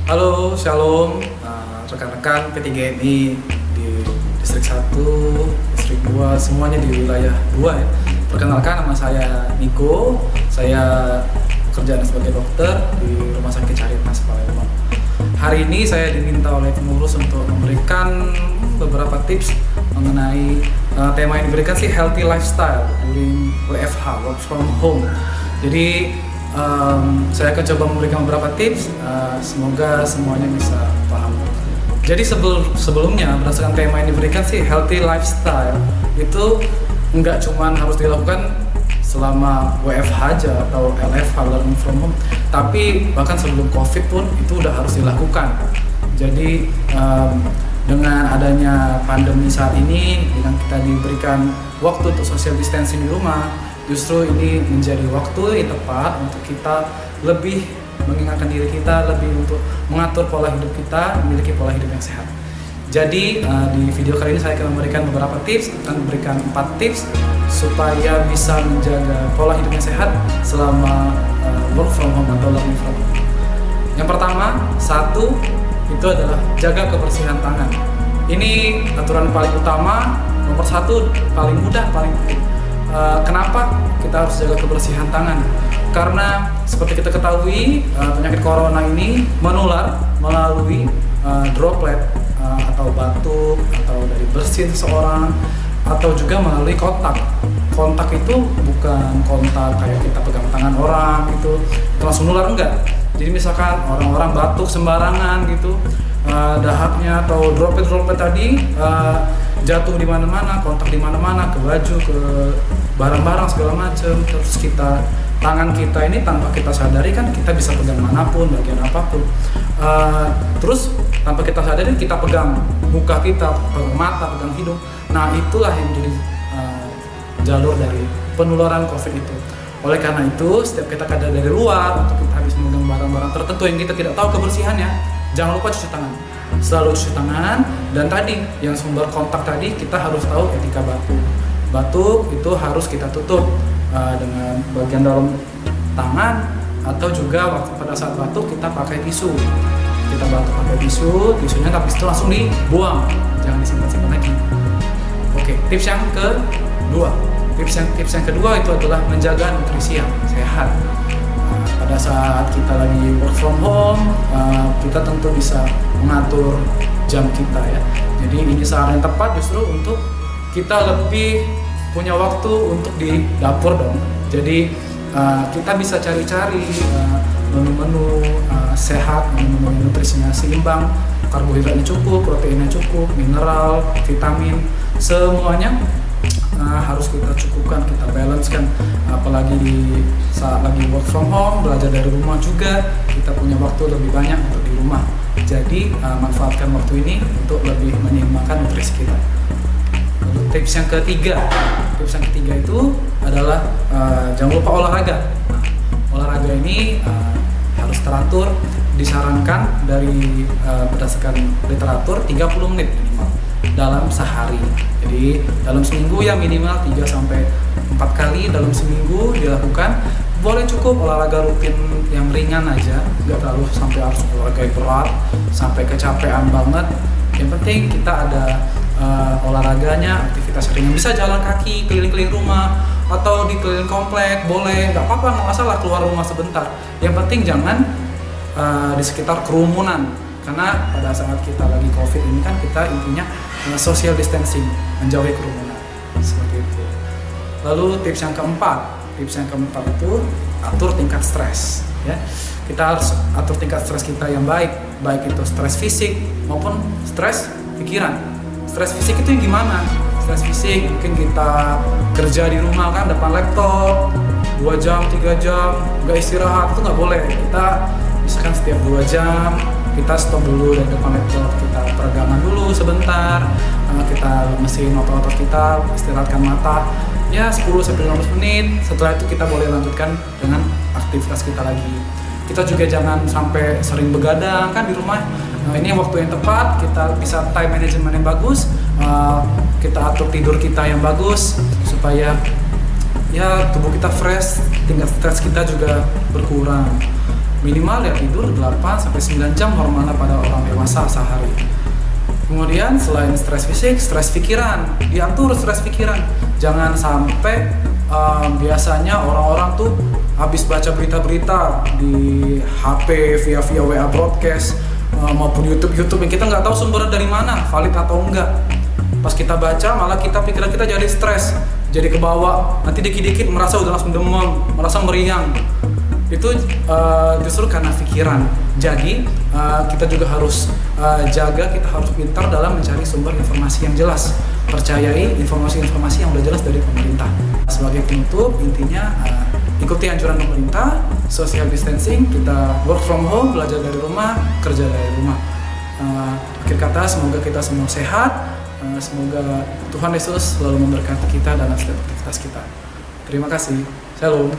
Halo, Shalom, rekan-rekan P3MI di Distrik 1, Distrik 2, semuanya di wilayah 2 ya. Perkenalkan, nama saya Niko, saya bekerja sebagai dokter di Rumah Sakit Caritas Palembang. Hari ini saya diminta oleh pengurus untuk memberikan beberapa tips mengenai tema yang diberikan sih healthy lifestyle during WFH, work from home. Jadi saya akan coba memberikan beberapa tips, semoga semuanya bisa paham. Jadi sebelumnya berdasarkan tema yang diberikan sih healthy lifestyle itu nggak cuma harus dilakukan selama WFH aja atau LFH, learning from home, tapi bahkan sebelum COVID pun itu udah harus dilakukan. Jadi dengan adanya pandemi saat ini, dengan kita diberikan waktu untuk social distancing di rumah, justru ini menjadi waktu yang tepat untuk kita lebih mengingatkan diri kita, lebih untuk mengatur pola hidup kita, memiliki pola hidup yang sehat. Jadi di video kali ini saya akan memberikan beberapa tips, akan memberikan 4 tips supaya bisa menjaga pola hidup yang sehat selama work from home atau learning from home. Yang pertama, satu, itu adalah jaga kebersihan tangan. Ini aturan paling utama, nomor 1, paling mudah, paling penting. Kenapa kita harus jaga kebersihan tangan? Karena seperti kita ketahui, penyakit corona ini menular melalui droplet atau batuk atau dari bersin seseorang atau juga melalui kontak. Kontak itu bukan kontak kayak kita pegang tangan orang gitu, itu langsung nular, enggak. Jadi misalkan orang-orang batuk sembarangan gitu, dahaknya atau droplet tadi jatuh di mana-mana, kontak di mana-mana, ke baju, ke barang-barang segala macam. Terus tangan kita ini tanpa kita sadari kan kita bisa pegang manapun, bagian apapun. Terus tanpa kita sadari kita pegang muka kita, pegang mata, pegang hidung. Nah itulah yang menjadi jalur dari penularan COVID itu. Oleh karena itu, setiap kita dari luar atau kita habis memegang barang-barang tertentu yang kita tidak tahu kebersihannya, jangan lupa cuci tangan. Selalu cuci tangan, dan tadi yang sumber kontak tadi kita harus tahu ketika batuk. Batuk itu harus kita tutup dengan bagian dalam tangan, atau juga waktu pada saat batuk kita pakai tisu. Kita batuk pakai tisu, tisunya tapi itu langsung dibuang, jangan disimpan-simpan lagi. Oke, tips yang kedua. Tips yang kedua itu adalah menjaga nutrisi yang sehat. Pada saat kita lagi work from home, kita tentu bisa mengatur jam kita ya. Jadi ini saat yang tepat justru untuk kita lebih punya waktu untuk di dapur dong. Jadi kita bisa cari-cari menu-menu sehat, menu-menu nutrisinya seimbang, karbohidratnya cukup, proteinnya cukup, mineral, vitamin, semuanya harus kita cukupkan, kita balance kan. Apalagi di saat lagi work from home, belajar dari rumah juga, kita punya waktu lebih banyak untuk di rumah. Jadi manfaatkan waktu ini untuk lebih menyeimbangkan nutrisi kita. Lalu tips yang ketiga itu adalah jangan lupa olahraga. Olahraga ini harus teratur, disarankan dari berdasarkan literatur 30 menit minimal dalam sehari. Jadi dalam seminggu ya minimal 3-4 kali dalam seminggu dilakukan. Boleh cukup olahraga rutin yang ringan aja, nggak terlalu sampai harus olahraga yang berat sampai kecapean banget. Yang penting kita ada olahraganya, aktivitas ringan, bisa jalan kaki keliling-keliling rumah atau di keliling komplek, boleh, nggak apa-apa, nggak masalah keluar rumah sebentar. Yang penting jangan di sekitar kerumunan, karena pada saat kita lagi COVID ini kan kita intinya social distancing, menjauhi kerumunan, seperti itu. Lalu tips yang keempat itu atur tingkat stres ya. Kita harus atur tingkat stres kita yang baik itu stres fisik maupun stres pikiran. Stres fisik itu yang gimana? Stres fisik mungkin kita kerja di rumah kan depan laptop 2 jam, 3 jam, nggak istirahat, itu nggak boleh. Kita misalkan setiap 2 jam kita stop dulu dari depan laptop, kita peregangan dulu sebentar, kita mesin otot-otot kita, istirahatkan mata ya 10-15 menit. Setelah itu kita boleh lanjutkan dengan aktivitas kita lagi. Kita juga jangan sampai sering begadang kan di rumah. Ini waktu yang tepat, kita bisa time management yang bagus, kita atur tidur kita yang bagus supaya ya tubuh kita fresh, tingkat stres kita juga berkurang. minimal ya tidur 8-9 jam normalnya pada orang dewasa sehari. Kemudian selain stres fisik, stres pikiran, diatur stres pikiran. Jangan sampai biasanya orang-orang tuh habis baca berita-berita di HP via WA broadcast maupun YouTube yang kita nggak tahu sumbernya dari mana, valid atau enggak. Pas kita baca malah pikiran kita jadi stres, jadi kebawa, nanti dikit-dikit merasa udah langsung demam, merasa meriang. Itu justru karena pikiran. Jadi kita juga harus jaga, kita harus pintar dalam mencari sumber informasi yang jelas. Percayai informasi-informasi yang udah jelas dari pemerintah. Sebagai penutup, intinya ikuti anjuran pemerintah, social distancing, kita work from home, belajar dari rumah, kerja dari rumah. Akhir kata, semoga kita semua sehat. Semoga Tuhan Yesus selalu memberkati kita dalam setiap aktivitas kita. Terima kasih. Shalom.